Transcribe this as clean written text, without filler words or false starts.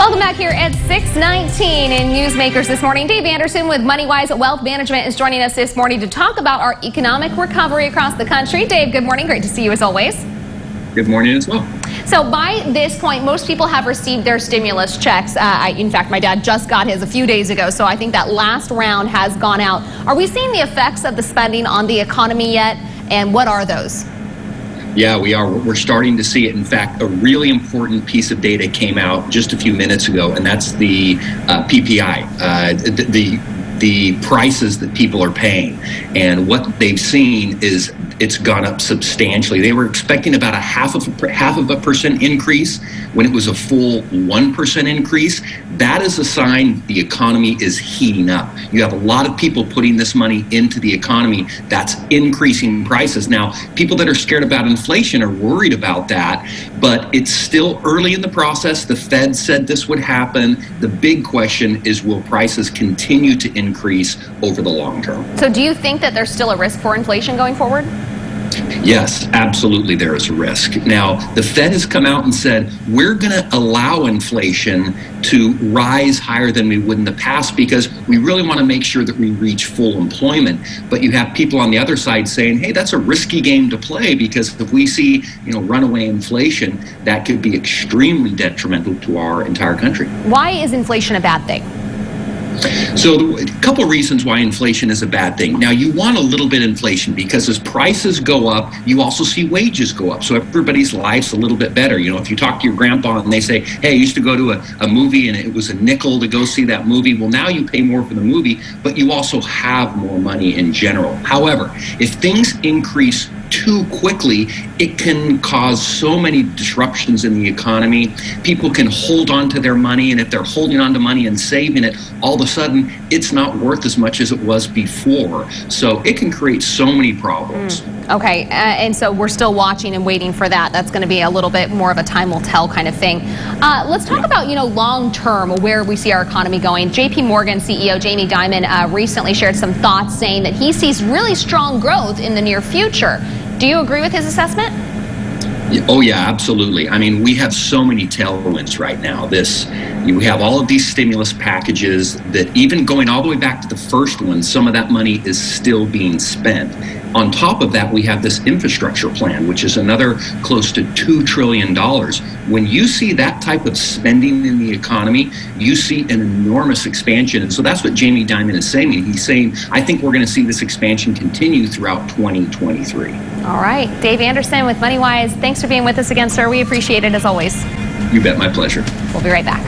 Welcome back here at 6:19 in Newsmakers this morning. Dave Anderson with Moneywise Wealth Management is joining us this morning to talk about our economic recovery across the country. Dave, good morning. Great to see you as always. Good morning as well. So by this point, most people have received their stimulus checks. In fact, my dad just got his a few days ago, so I think that last round has gone out. Are we seeing the effects of the spending on the economy yet? And what are those? Yeah, we are. We're starting to see it. In fact, a really important piece of data came out just a few minutes ago, and that's the PPI, the prices that people are paying. And what they've seen is it's gone up substantially. They were expecting about a half of a percent increase when it was a full 1% increase. That is a sign the economy is heating up. You have a lot of people putting this money into the economy. That's increasing prices. Now, people that are scared about inflation are worried about that, but it's still early in the process. The Fed said this would happen. The big question is, will prices continue to increase over the long term? So do you think that there's still a risk for inflation going forward? Yes, absolutely there is a risk. Now, the Fed has come out and said, we're going to allow inflation to rise higher than we would in the past because we really want to make sure that we reach full employment. But you have people on the other side saying, hey, that's a risky game to play because if we see, runaway inflation, that could be extremely detrimental to our entire country. Why is inflation a bad thing? So a couple of reasons why inflation is a bad thing. Now, you want a little bit of inflation because as prices go up, you also see wages go up. So everybody's life's a little bit better. If you talk to your grandpa and they say, hey, I used to go to a movie and it was a nickel to go see that movie. Well, now you pay more for the movie, but you also have more money in general. However, if things increase too quickly, it can cause so many disruptions in the economy. People can hold on to their money, and if they're holding on to money and saving it, all of a sudden it's not worth as much as it was before. So it can create so many problems. Okay, and so we're still watching and waiting for that. That's going to be a little bit more of a time will tell kind of thing. Let's talk about, long term, where we see our economy going. JP Morgan CEO Jamie Dimon recently shared some thoughts saying that he sees really strong growth in the near future. Do you agree with his assessment? Oh, yeah, absolutely. I mean, we have so many tailwinds right now. We have all of these stimulus packages that even going all the way back to the first one, some of that money is still being spent. On top of that, we have this infrastructure plan, which is another close to $2 trillion. When you see that type of spending in the economy, you see an enormous expansion. And so that's what Jamie Dimon is saying. He's saying, I think we're going to see this expansion continue throughout 2023. All right. Dave Anderson with Moneywise. Thanks for being with us again, sir. We appreciate it as always. You bet. My pleasure. We'll be right back.